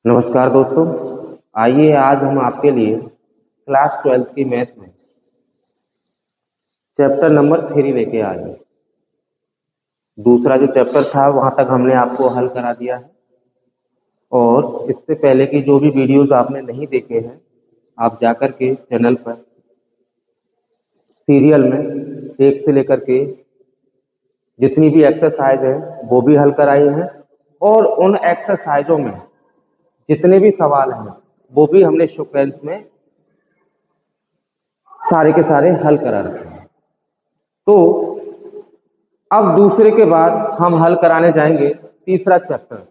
नमस्कार दोस्तों। आइए आज हम आपके लिए क्लास 12th की मैथ में चैप्टर नंबर 3 लेके आए हैं। दूसरा जो चैप्टर था वहां तक हमने आपको हल करा दिया है और इससे पहले की जो भी वीडियोस आपने नहीं देखे हैं आप जाकर के चैनल पर सीरियल में एक से लेकर के जितनी भी एक्सरसाइज है वो भी हल कराई हैं और उन एक्सरसाइजों में जितने भी सवाल हैं वो भी हमने सीक्वेंस में सारे के सारे हल करा रखे हैं। तो अब दूसरे के बाद हम हल कराने जाएंगे तीसरा चैप्टर।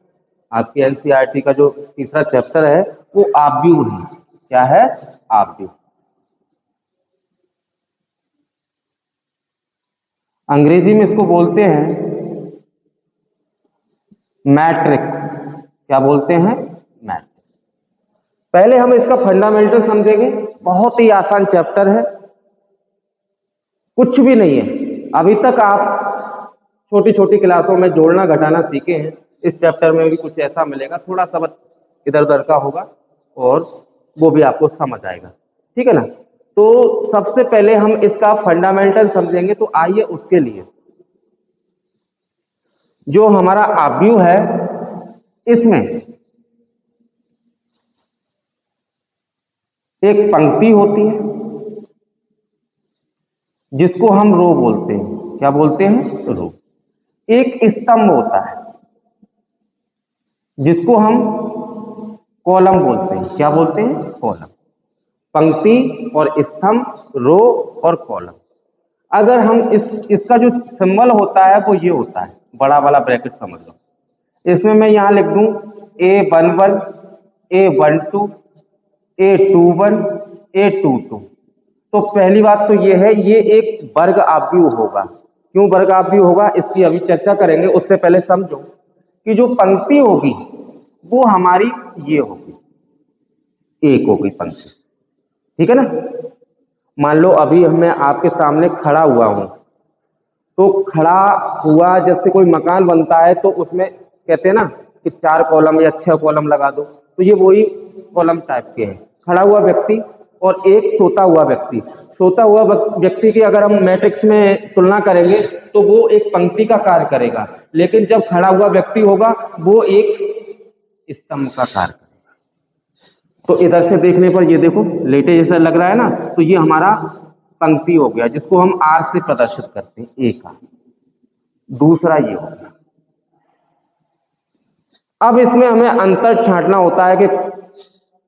आपकी एनसीईआरटी का जो तीसरा चैप्टर है वो आव्यूह है। क्या है? आव्यूह। अंग्रेजी में इसको बोलते हैं मैट्रिक्स। क्या बोलते हैं? मैट्रिक्स। पहले हम इसका फंडामेंटल समझेंगे। बहुत ही आसान चैप्टर है, कुछ भी नहीं है। अभी तक आप छोटी छोटी क्लासों में जोड़ना घटाना सीखे हैं, इस चैप्टर में भी कुछ ऐसा मिलेगा, थोड़ा सा इधर उधर का होगा और वो भी आपको समझ आएगा। ठीक है ना? तो सबसे पहले हम इसका फंडामेंटल समझेंगे। तो आइए उसके लिए जो हमारा आव्यूह है इसमें एक पंक्ति होती है जिसको हम रो बोलते हैं। क्या बोलते हैं? रो। एक स्तंभ होता है जिसको हम कॉलम बोलते हैं। क्या बोलते हैं? कॉलम। पंक्ति और स्तंभ, रो और कॉलम। अगर हम इसका जो सिंबल होता है वो ये होता है, बड़ा वाला ब्रैकेट समझ लो। इसमें मैं यहां लिख दूं A11, A12, A21, A22। तो पहली बात तो ये है, ये एक वर्ग आव्यूह होगा। क्यों वर्ग आव्यूह होगा इसकी अभी चर्चा करेंगे। उससे पहले समझो कि जो पंक्ति होगी वो हमारी ये होगी, एक होगी पंक्ति। ठीक है ना? मान लो अभी मैं आपके सामने खड़ा हुआ हूं, तो खड़ा हुआ जैसे कोई मकान बनता है तो उसमें कहते हैं ना कि 4 कॉलम या 6 कॉलम लगा दो, तो ये वही कॉलम टाइप के हैं। खड़ा हुआ व्यक्ति और एक सोता हुआ व्यक्ति। सोता हुआ व्यक्ति की अगर हम मैट्रिक्स में तुलना करेंगे तो वो एक पंक्ति का कार्य करेगा, लेकिन जब खड़ा हुआ व्यक्ति होगा वो एक स्तंभ का कार्य करेगा। तो इधर से देखने पर ये देखो लेटे जैसा लग रहा है ना, तो ये हमारा पंक्ति हो गया जिसको हम आर से प्रदर्शित करते हैं, ए का। दूसरा ये हो गया। अब इसमें हमें अंतर छांटना होता है कि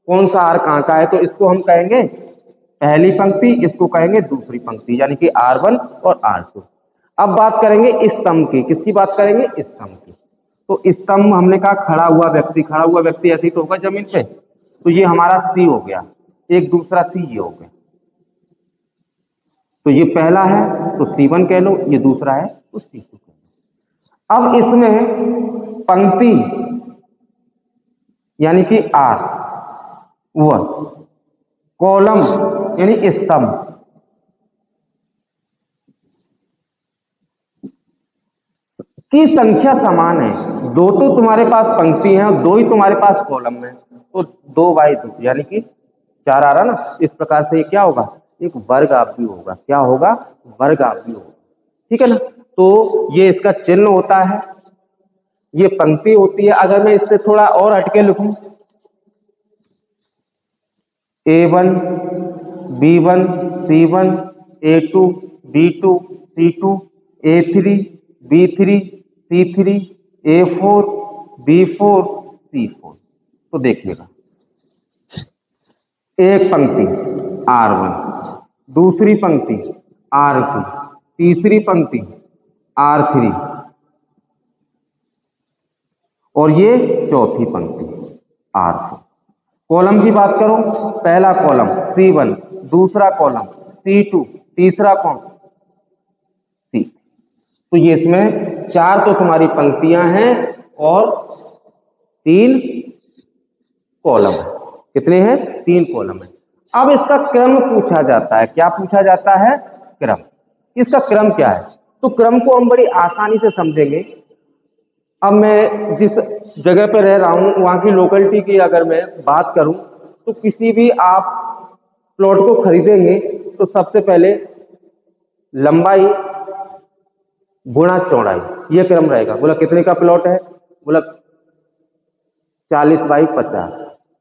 कौन सा आर कहां का है। तो इसको हम कहेंगे पहली पंक्ति, इसको कहेंगे दूसरी पंक्ति, यानी कि R1 और R2। अब बात करेंगे स्तंभ की। किसकी बात करेंगे? स्तंभ की। तो स्तंभ हमने कहा खड़ा हुआ व्यक्ति। खड़ा हुआ व्यक्ति ऐसे ही तो होगा जमीन पे, तो ये हमारा सी हो गया। एक दूसरा सी ये हो गया। तो ये पहला है तो C1 कह लो, ये दूसरा है तो C2 कह लो। अब इसमें पंक्ति यानी कि R1, कॉलम यानी स्तंभ, की संख्या समान है। दो तो तुम्हारे पास पंक्ति है और दो ही तुम्हारे पास कॉलम है, तो 2/2 यानी कि 4 आ रहा ना। इस प्रकार से ये क्या होगा? एक वर्ग आव्यूह होगा। क्या होगा? वर्ग आव्यूह होगा। ठीक है ना? तो ये इसका चिन्ह होता है, ये पंक्ति होती है। अगर मैं इससे थोड़ा और हटके लिखूं A1, B1, C1, A2, B2, C2, A3, B3, C3, A4, B4, C4। तो देखिएगा, एक पंक्ति R1, दूसरी पंक्ति R2, तीसरी पंक्ति R3 और ये चौथी पंक्ति R4। कॉलम की बात करो, पहला कॉलम C1, दूसरा कॉलम C2, तीसरा कॉलम C। तो ये इसमें 4 तो तुम्हारी पंक्तियां हैं और 3 कॉलम है। कितने हैं? 3 कॉलम है। अब इसका क्रम पूछा जाता है। क्या पूछा जाता है? क्रम। इसका क्रम क्या है? तो क्रम को हम बड़ी आसानी से समझेंगे। अब मैं जिस जगह पे रह रहा हूँ वहाँ की लोकेलिटी की अगर मैं बात करूँ तो किसी भी आप प्लॉट को खरीदेंगे तो सबसे पहले लंबाई गुणा चौड़ाई ये क्रम रहेगा। बोला कितने का प्लॉट है, बोला 40/50।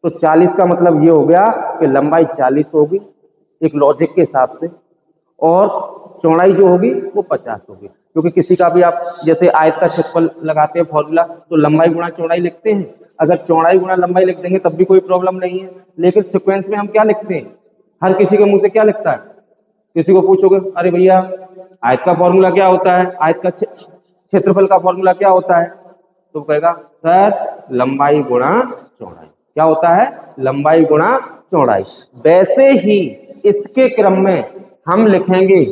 तो 40 का मतलब ये हो गया कि लंबाई 40 होगी एक लॉजिक के हिसाब से, और चौड़ाई जो होगी वो 50 होगी। क्योंकि किसी का भी आप जैसे आयत का क्षेत्रफल लगाते हैं फॉर्मूला तो लंबाई गुणा चौड़ाई लिखते हैं, अगर चौड़ाई गुणा लंबाई लिख देंगे तब भी कोई प्रॉब्लम नहीं है। लेकिन सिक्वेंस में हम क्या लिखते हैं, हर किसी के मुंह से क्या लिखता है, किसी को पूछोगे अरे भैया आयत का फॉर्मूला क्या होता है, आयत का क्षेत्रफल का फॉर्मूला क्या होता है, तो कहेगा सर लंबाई गुणा चौड़ाई। क्या होता है, लंबाई गुणा चौड़ाई। वैसे ही इसके क्रम में हम लिखेंगे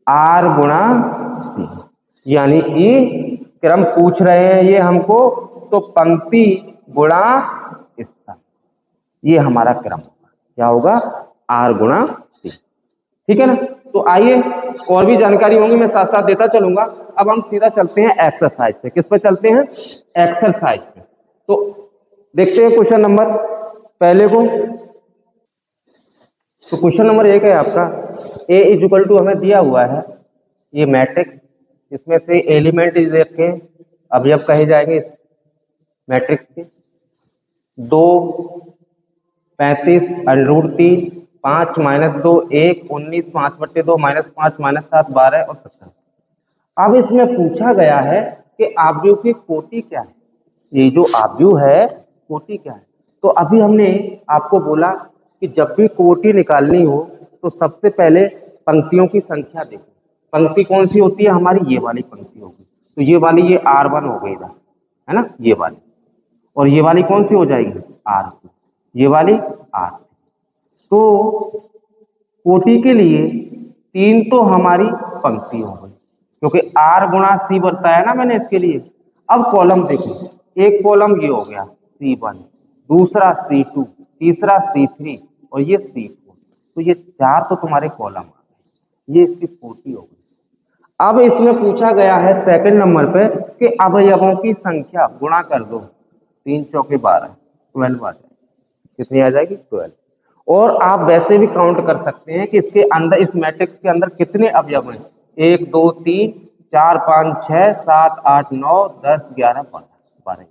आर गुणा सी, यानी कि क्रम पूछ रहे हैं ये हमको तो पंक्ति गुणा स्थान, ये हमारा क्रम होगा। क्या होगा, आर गुणा सी। ठीक है ना। तो आइए और भी जानकारी होंगी मैं साथ साथ देता चलूंगा। अब हम सीधा चलते हैं एक्सरसाइज पे। किस पे चलते हैं, एक्सरसाइज पे। तो देखते हैं क्वेश्चन नंबर पहले को। तो क्वेश्चन नंबर 1 है आपका A इक्वल टू हमें दिया हुआ है ये मैट्रिक्स, इसमें से एलिमेंट रखे अवयव कहे जाएंगे इस मैट्रिक्स के 2, 35, √3, 5 - 2, 1, 19, 5/2, -5, -7, 12 और 17। अब इसमें पूछा गया है कि आव्यूह की कोटि क्या है, ये जो आव्यूह है कोटि क्या है। तो अभी हमने आपको बोला कि जब भी कोटि निकालनी हो तो सबसे पहले पंक्तियों की संख्या देखो। पंक्ति कौन सी होती है हमारी, ये वाली पंक्ति होगी। तो ये वाली ये R1 हो गई इधर, है ना, ये वाली। और ये वाली कौन सी हो जाएगी, R2, ये वाली R3। तो कोटि के लिए 3 तो हमारी पंक्ति हो गई, क्योंकि R गुणा C बताया ना मैंने इसके लिए। अब कॉलम देखो, एक कॉलम ये हो गया C1, दूसरा C2, तीसरा C3 और ये C4। तो ये 4 तो तुम्हारे कॉलम आ गए, ये इसकी कोटि हो गई। अब इसमें पूछा गया है सेकंड नंबर पे कि अवयवों की संख्या गुणा कर दो, 3 चौके 12, 12 आ जाएगी। कितनी आ जाएगी, 12। और आप वैसे भी काउंट कर सकते हैं कि इसके अंदर, इस मैट्रिक्स के अंदर कितने अवयव हैं, 1, 2, 3, 4, 5, 6, 7, 8, 9, 10, 11, 12।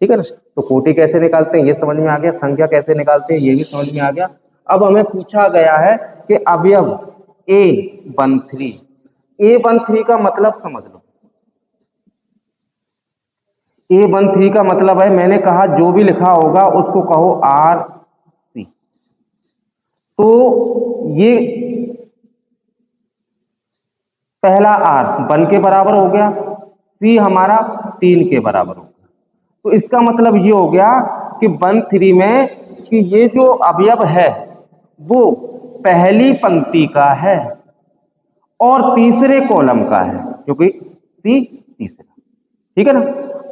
ठीक है ना। तो कोटि कैसे निकालते हैं ये समझ में आ गया, संख्या कैसे निकालते हैं ये भी समझ में आ गया। अब हमें पूछा गया है कि अवयव A13, A13 का मतलब समझ लो। A13 का मतलब है, मैंने कहा जो भी लिखा होगा उसको कहो RC। तो ये पहला R 1 के बराबर हो गया, C हमारा 3 के बराबर हो गया। तो इसका मतलब ये हो गया कि 13 में कि ये जो अवयव है वो पहली पंक्ति का है और तीसरे कॉलम का है, क्योंकि C तीसरा। ठीक है ना।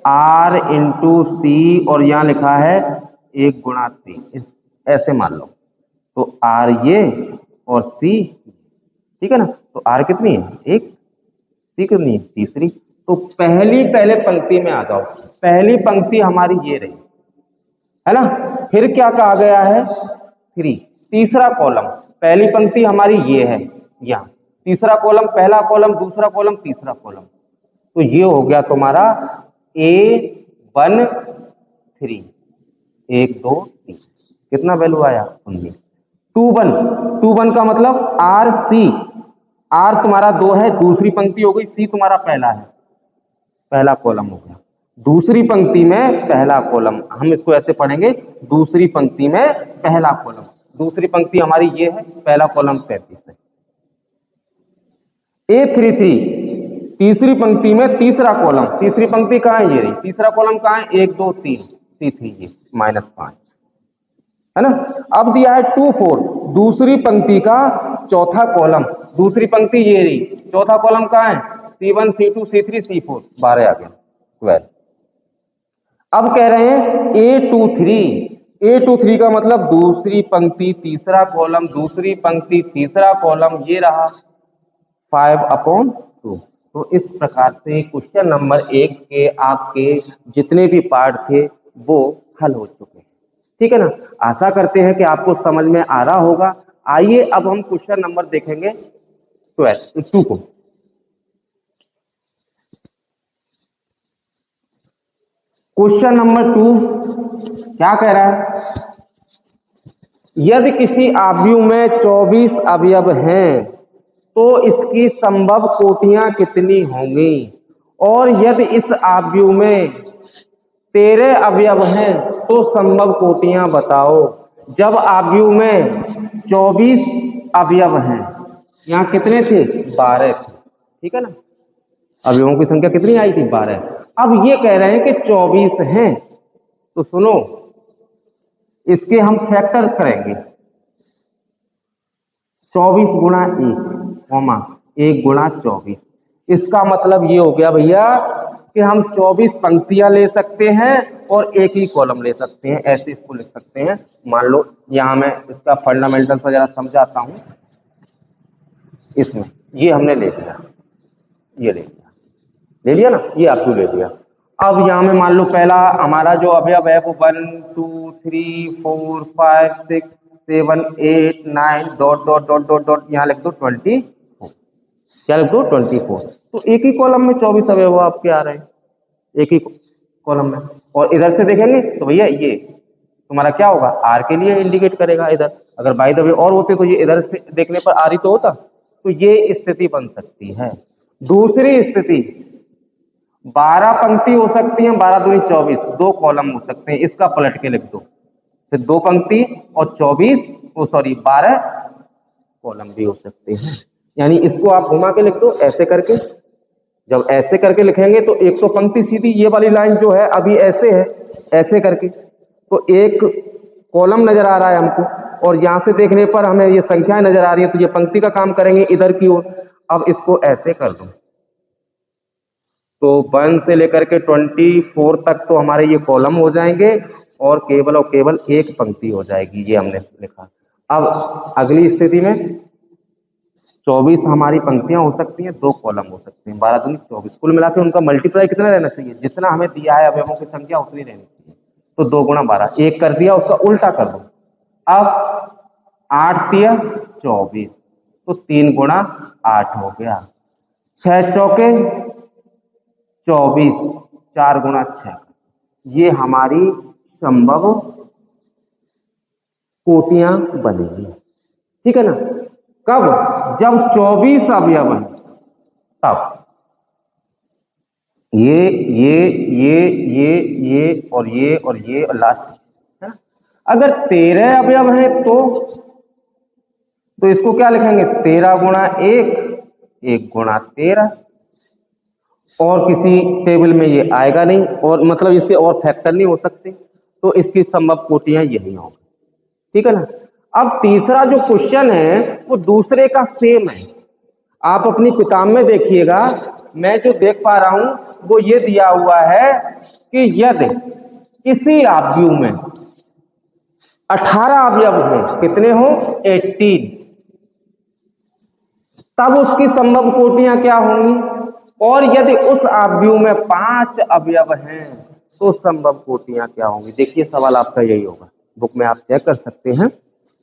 R इंटू C और यहां लिखा है 1 गुणा C, ऐसे मान लो। तो R ये और C, ठीक है ना। तो R कितनी है, 1, C कितनी है, तीसरी। तो पहले पंक्ति में आ जाओ। पहली पंक्ति हमारी ये रही, है ना। फिर क्या कहा गया है, 3, तीसरा कॉलम। पहली पंक्ति हमारी ये है यहाँ, तीसरा कॉलम, पहला कॉलम, दूसरा कॉलम, तीसरा कॉलम। तो ये हो गया तुम्हारा A13, 1, 2, 3। कितना वैल्यू आया, 19। 21 का मतलब RC, R तुम्हारा 2 है, दूसरी पंक्ति हो गई, C तुम्हारा पहला है, पहला कॉलम हो गया। दूसरी पंक्ति में पहला कॉलम, हम इसको ऐसे पढ़ेंगे, दूसरी पंक्ति में पहला कॉलम। दूसरी पंक्ति हमारी ये है, पहला कॉलम 35 है। A33, तीसरी पंक्ति में तीसरा कॉलम, तीसरी पंक्ति कहाँ है, ये रही, तीसरा कॉलम कहाँ है, 1, 2, 3, C3 ये -5, है ना। अब दिया है 24, दूसरी पंक्ति का चौथा कॉलम, दूसरी पंक्ति ये रही, चौथा कॉलम कहाँ है, C1, C2, C3, C4, 12 आ गया, 12। अब कह रहे हैं A23 का मतलब दूसरी पंक्ति तीसरा कॉलम, दूसरी पंक्ति तीसरा कॉलम, ये रहा 5/2। तो इस प्रकार से क्वेश्चन नंबर 1 के आपके जितने भी पार्ट थे वो हल हो चुके हैं। ठीक है ना। आशा करते हैं कि आपको समझ में आ रहा होगा। आइए अब हम क्वेश्चन नंबर देखेंगे 2 को। क्वेश्चन नंबर 2 क्या कह रहा है, यदि किसी आव्यूह में 24 अवयव हैं तो इसकी संभव कोटियां कितनी होंगी, और यदि इस आव्यूह में 13 अवयव हैं तो संभव कोटियां बताओ। जब आव्यूह में 24 अवयव हैं, यहाँ कितने थे, 12 थे। ठीक है ना, अवयवों की संख्या कितनी आई थी, 12। अब ये कह रहे हैं कि 24 हैं, तो सुनो इसके हम फैक्टर करेंगे। 24 गुणा 1 गुणा 24, इसका मतलब ये हो गया भैया कि हम 24 पंक्तियां ले सकते हैं और एक ही कॉलम ले सकते हैं, ऐसे इसको लिख सकते हैं। मान लो यहां मैं इसका फंडामेंटल सा जरा समझाता हूं। इसमें ये हमने ले लिया, ये ले लिया ना, ये आपको ले लिया। अब यहाँ में मान लो पहला हमारा जो अवयव है वो 1 2 3 4 5 6 7 8 9 dot dot dot dot dot, यहाँ लिख दो 24। क्या लिख दो, 24। तो एक ही कॉलम में 24 अवयव आपके आ रहे हैं, एक ही कॉलम में। और इधर से देखेंगे तो भैया ये तुम्हारा क्या होगा, आर के लिए इंडिकेट करेगा इधर। अगर बाय द वे और होते तो ये इधर से देखने पर आर ही तो होता। तो ये स्थिति बन सकती है। दूसरी स्थिति 12 पंक्ति हो सकती है, 12 दूनी 24, 2 कॉलम हो सकते हैं, इसका पलट के लिख दो। फिर 2 पंक्ति और 12 कॉलम भी हो सकते हैं। यानी इसको आप घुमा के लिख दो ऐसे करके। जब ऐसे करके लिखेंगे तो एक तो पंक्ति सीधी, ये वाली लाइन जो है अभी ऐसे है, ऐसे करके तो एक कॉलम नजर आ रहा है हमको, और यहां से देखने पर हमें ये संख्याएं नजर आ रही है, तो ये पंक्ति का काम करेंगे इधर की ओर। अब इसको ऐसे कर दो तो 1 से लेकर के 24 तक तो हमारे ये कॉलम हो जाएंगे और केवल एक पंक्ति हो जाएगी, ये हमने लिखा। अब अगली स्थिति में 24 हमारी पंक्तियां हो सकती हैं, 2 कॉलम हो सकते हैं, 12 दूनी 24। कुल मिलाकर उनका मल्टीप्लाई कितना रहना चाहिए, जितना हमें दिया है अवयवों की संख्या उतनी रहनी चाहिए। तो 2 गुणा 12, एक कर दिया, उसका उल्टा कर दो। अब 8 दिया 24, तो 3 गुणा 8 हो गया। 6 चौके 24, 4 गुणा 6, ये हमारी संभव कोटियां बनेगी। ठीक है ना। कब, जब 24 अवयव है तब ये और ये और लास्ट है ना। अगर 13 अवयव है तो इसको क्या लिखेंगे, 13 गुणा 1 गुणा 13। और किसी टेबल में ये आएगा नहीं, और मतलब इसके और फैक्टर नहीं हो सकते, तो इसकी संभव कोटियां यही होंगी। ठीक है ना। अब तीसरा जो क्वेश्चन है वो दूसरे का सेम है। आप अपनी किताब में देखिएगा, मैं जो देख पा रहा हूं वो ये दिया हुआ है कि यदि किसी आव्यूह में 18 अवयव हो, कितने हो, 18, तब उसकी संभव कोटियां क्या होंगी। और यदि उस आव्यूह में 5 अवयव हैं तो संभव कोटियां क्या होंगी। देखिए सवाल आपका यही होगा, बुक में आप चेक कर सकते हैं।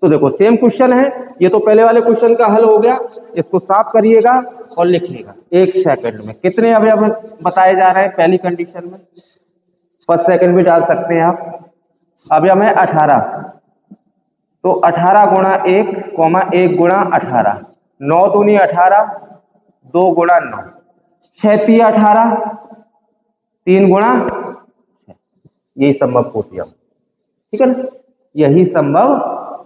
तो देखो सेम क्वेश्चन है, ये तो पहले वाले क्वेश्चन का हल हो गया। इसको साफ करिएगा और लिखिएगा 1 सेकंड में कितने अवयव बताए जा रहे हैं पहली कंडीशन में। फर्स्ट सेकंड भी डाल सकते हैं आप। अवयव है 18, तो 18 गुणा 1 गुणा 18, 9 दूनी 18, 2 गुणा 9, 6 तिया 18, 3 गुणा 6, यही संभव कोटियां। ठीक है ना, यही संभव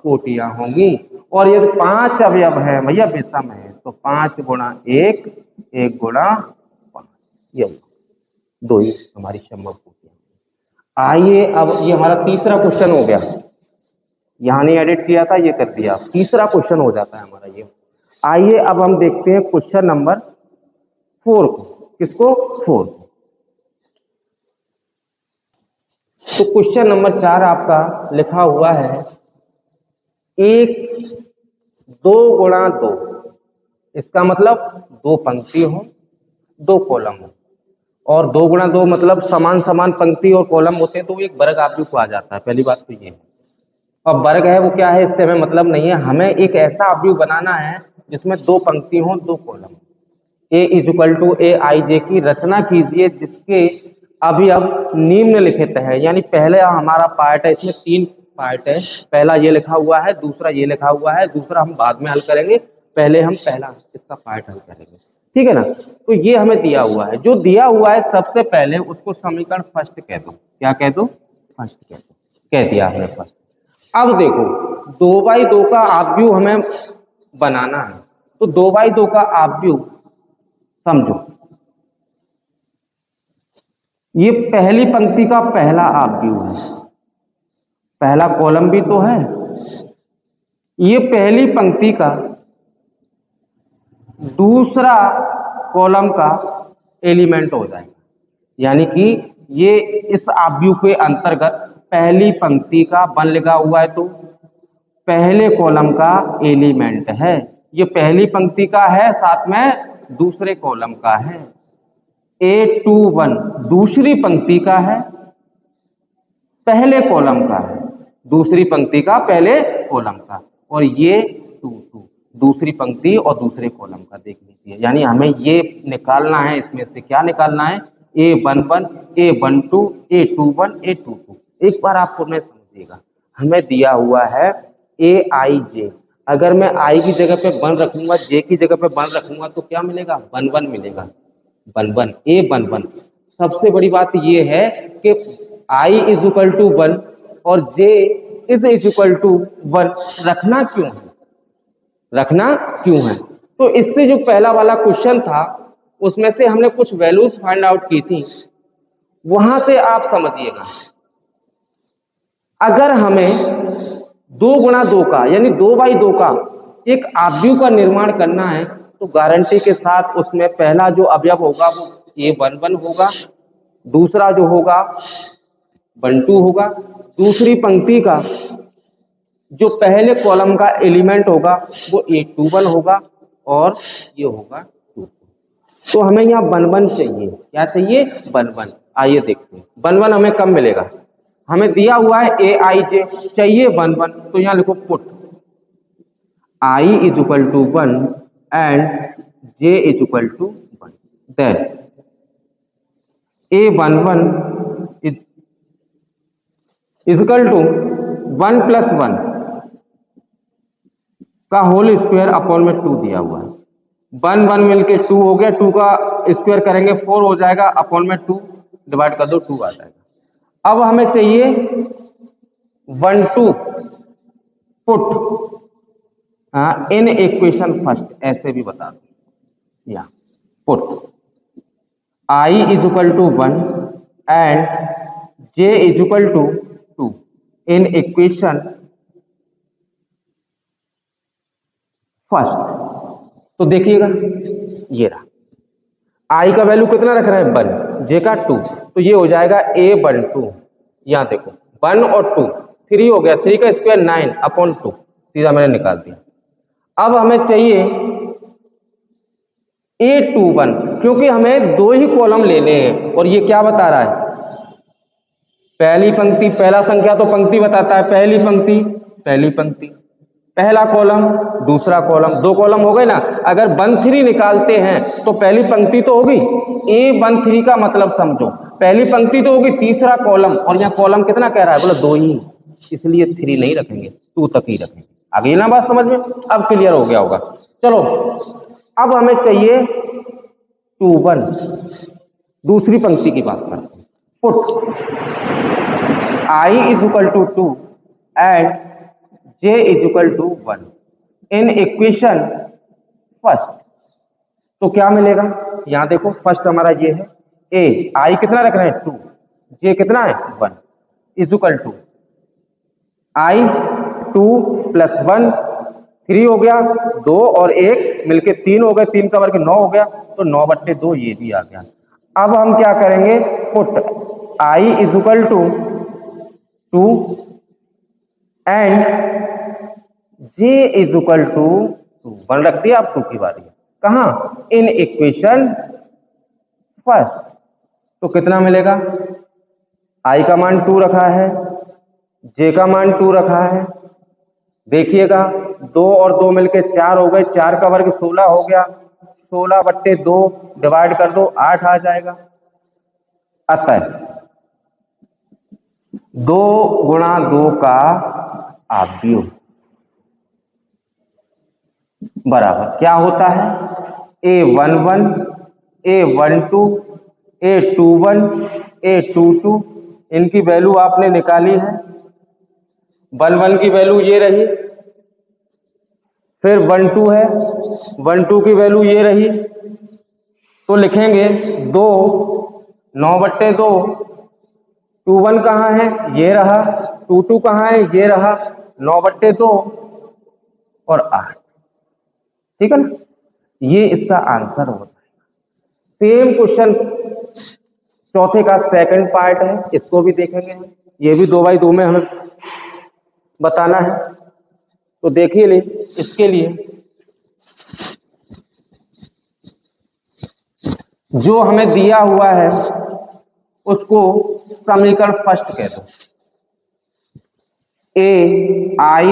कोटियां होंगी। और यदि 5 अवयव है भैया, विषम है, तो 5 गुणा 1 गुणा 5, यही 2 ही हमारी संभव कोटियां। आइए अब ये हमारा तीसरा क्वेश्चन हो गया, यहां नहीं एडिट किया था, ये कर दिया, तीसरा क्वेश्चन हो जाता है हमारा ये। आइए अब हम देखते हैं क्वेश्चन नंबर 4 को। किसको, 4 को। तो क्वेश्चन नंबर 4 आपका लिखा हुआ है 2 गुणा 2, इसका मतलब 2 पंक्ति हो, दो कॉलम हो, और 2 गुणा 2 मतलब समान समान पंक्ति और कॉलम होते हैं तो वो एक वर्ग आव्यूह को आ जाता है। पहली बात तो ये है। और वर्ग है वो क्या है, इससे हमें मतलब नहीं है, हमें एक ऐसा आव्यूह बनाना है जिसमें 2 पंक्ति हो 2 column. A is equal to A I J की रचना कीजिए जिसके अवयव निम्नलिखित है। यानी पहले हमारा पार्ट है, इसमें 3 पार्ट है। पहला ये लिखा हुआ है, दूसरा ये लिखा हुआ है, दूसरा हम बाद में हल करेंगे, पहले हम पहला इसका पार्ट हल करेंगे, ठीक है ना। तो ये हमें दिया हुआ है, जो दिया हुआ है सबसे पहले उसको समीकरण फर्स्ट कह दो। क्या कह दो? फर्स्ट कह दो। कह दिया हमने फर्स्ट। अब देखो 2x2 का आव्यूह हमें बनाना है, तो 2x2 का आव्यूह समझो, ये पहली पंक्ति का पहला आव्यूह है, पहला कॉलम भी तो है, ये पहली पंक्ति का दूसरा कॉलम का एलिमेंट हो जाएगा। यानी कि ये इस आव्यूह के अंतर्गत पहली पंक्ति का 1 लिखा हुआ है तो पहले कॉलम का एलिमेंट है। ये पहली पंक्ति का है, साथ में दूसरे कॉलम का है। A21 दूसरी पंक्ति का है, पहले कॉलम का है, दूसरी पंक्ति का पहले कॉलम का। और ये 22 दूसरी पंक्ति और दूसरे कॉलम का देख लीजिए। यानी हमें ये निकालना है, इसमें से क्या निकालना है? A11 A12 A21 A22। एक बार आप पुनः समझिएगा, हमें दिया हुआ है AIJ, अगर मैं I की जगह पे 1 रखूंगा, J की जगह पे 1 रखूंगा तो क्या मिलेगा? 1 मिलेगा। 1 A11। सबसे बड़ी बात ये है कि I इज इक्वल टू 1 और J इज इक्वल टू 1 रखना क्यों है? रखना क्यों है? तो इससे जो पहला वाला क्वेश्चन था उसमें से हमने कुछ वैल्यूज फाइंड आउट की थी, वहां से आप समझिएगा। अगर हमें 2x2 का यानी 2x2 का एक आव्यूह का निर्माण करना है तो गारंटी के साथ उसमें पहला जो अवयव होगा वो A11 होगा, दूसरा जो होगा 12 होगा, दूसरी पंक्ति का जो पहले कॉलम का एलिमेंट होगा वो A21 होगा और ये होगा 2। तो हमें यहाँ 1 चाहिए। क्या चाहिए? 1। आइए देखते हैं 1 हमें कब मिलेगा। हमें दिया हुआ है AIJ, चाहिए 1। तो यहाँ लिखो put I is equal to 1 and J is equal to 1। Then A11 is equal to 1 + 1 का होल स्क्वायर अपॉन में 2 दिया हुआ है। 1 मिलके 2 हो गया, 2 का स्क्वायर करेंगे 4 हो जाएगा, अपॉन में 2 डिवाइड कर दो 2 आ जाएगा। अब हमें चाहिए 1 2 पुट इन इक्वेशन फर्स्ट, ऐसे भी बता दो या put I is equal to 1 and J is equal to 2 in equation first. तो देखिएगा ये रहा, I का वैल्यू कितना रख रहे हैं? 1, J का 2, तो ये हो जाएगा A12। यहाँ देखो 1 और 2 3 हो गया, 3 का स्क्वायर 9 अपॉन 2, सीधा मैंने निकाल दिया। अब हमें चाहिए A21 क्योंकि हमें 2 ही कॉलम लेने हैं और ये क्या बता रहा है? पहली पंक्ति, पहला संख्या तो पंक्ति बताता है, पहली पंक्ति पहली पंक्ति, पहला कॉलम दूसरा कॉलम, 2 कॉलम हो गए ना। अगर 1 3 निकालते हैं तो पहली पंक्ति तो होगी, A13 का मतलब समझो पहली पंक्ति तो होगी, तीसरा कॉलम, और यहाँ कॉलम कितना कह रहा है? बोला 2 ही, इसलिए 3 नहीं रखेंगे, 2 तक ही रखेंगे। आगे ना बात समझ में? अब क्लियर हो गया होगा। चलो अब हमें चाहिए 21, दूसरी पंक्ति की बात करते हैं। Put I is equal to 2 and J is equal to 1 in equation first. तो क्या मिलेगा? यहां देखो फर्स्ट हमारा ये है, I कितना रख रहे हैं? 2, J कितना है? 1 इज इक्वल टू I 2 + 1 3 हो गया, 2 और 1 मिलके 3 हो गए, 3 का वर्ग 9 हो गया, तो 9/2 ये भी आ गया। अब हम क्या करेंगे? Put I is equal to 2 and J is equal to 2, 1 रख दिया, अब 2 की बारी है। कहाँ? इन इक्वेशन फर्स्ट, तो कितना मिलेगा? आई का मान 2 रखा है, जे का मान 2 रखा है। देखिएगा 2 और 2 मिलके 4 हो गए, 4 का वर्ग 16 हो गया, 16/2 डिवाइड कर दो 8 आ जाएगा। अतः 2 गुणा 2 का आव्यूह बराबर क्या होता है? A11, A12, A21, A22। इनकी वैल्यू आपने निकाली है। 11 की वैल्यू ये रही, फिर 12 है, 12 की वैल्यू ये रही, तो लिखेंगे 2, 9/2। 21 कहाँ है? ये रहा। 22 कहाँ है? ये रहा। 9/2 और 8। ठीक है ना? ये इसका आंसर होता है। सेम क्वेश्चन चौथे का सेकंड पार्ट है, इसको भी देखेंगे हम। ये भी 2x2 में हमें बताना है, तो देखिए ले इसके लिए जो हमें दिया हुआ है उसको समीकरण फर्स्ट कह दो। Aij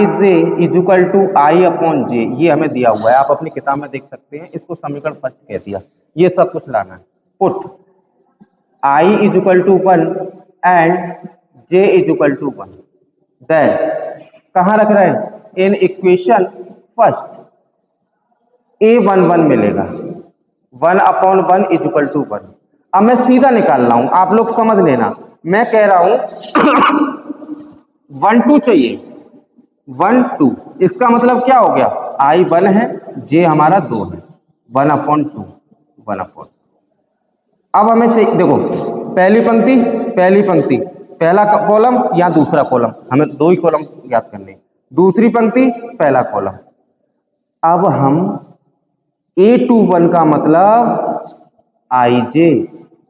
इक्वल टू I/J, ये हमें दिया हुआ है, आप अपनी किताब में देख सकते हैं। इसको समीकरण फर्स्ट कह दिया। ये सब कुछ लाना है। Put I equal to 1 and J equal to 1, then कहाँ रख रहे हैं? इन इक्वेशन फर्स्ट A11 मिलेगा, 1/1 इक्वल टू 1। अब मैं सीधा निकाल रहा हूं, आप लोग समझ लेना। मैं कह रहा हूं 1 2 चाहिए, 1 2। इसका मतलब क्या हो गया? I 1 है, J हमारा 2 है, 1/2, 1/2। अब हमें चाहिए, देखो पहली पंक्ति, पहला कॉलम या दूसरा कॉलम, हमें 2 ही कॉलम याद करने हैं। दूसरी पंक्ति, पहला कॉलम। अब हम A21 का मतलब IJ,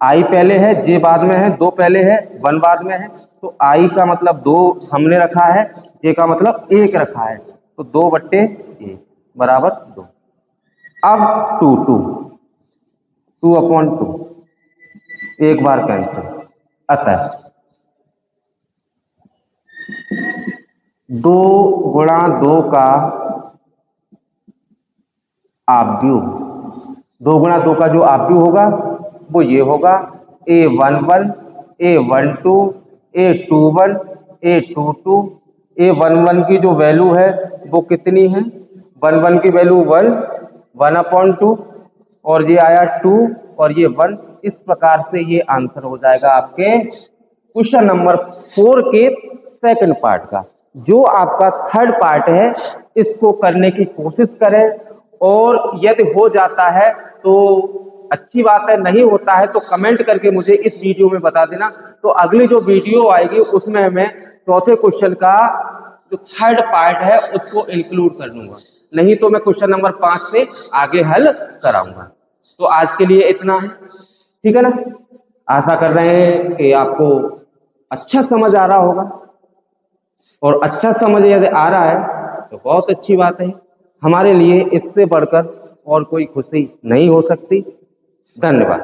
I पहले है, J बाद में है, 2 पहले है, 1 बाद में है, तो I का मतलब 2 हमने रखा है, J का मतलब 1 रखा है, तो 2/1 बराबर 2। अब 2/2, एक बार कैंसिल। अतः 2 गुणा 2 का आव्यूह, 2 गुणा 2 का जो आव्यूह होगा वो ये होगा A11, A12, A21, A22। A11 की जो वैल्यू है वो कितनी है? 11 की वैल्यू 1, 1/2, और ये आया 2 और ये 1। इस प्रकार से ये आंसर हो जाएगा आपके क्वेश्चन नंबर 4 के सेकंड पार्ट का। जो आपका थर्ड पार्ट है इसको करने की कोशिश करें, और यदि हो जाता है तो अच्छी बात है, नहीं होता है तो कमेंट करके मुझे इस वीडियो में बता देना। तो अगली जो वीडियो आएगी उसमें मैं चौथे क्वेश्चन का जो थर्ड पार्ट है उसको इंक्लूड कर लूंगा, नहीं तो मैं क्वेश्चन नंबर 5 से आगे हल कराऊंगा। तो आज के लिए इतना है, ठीक है ना? आशा कर रहे हैं कि आपको अच्छा समझ आ रहा होगा, और अच्छा समझ यदि आ रहा है तो बहुत अच्छी बात है। हमारे लिए इससे बढ़कर और कोई खुशी नहीं हो सकती। धन्यवाद।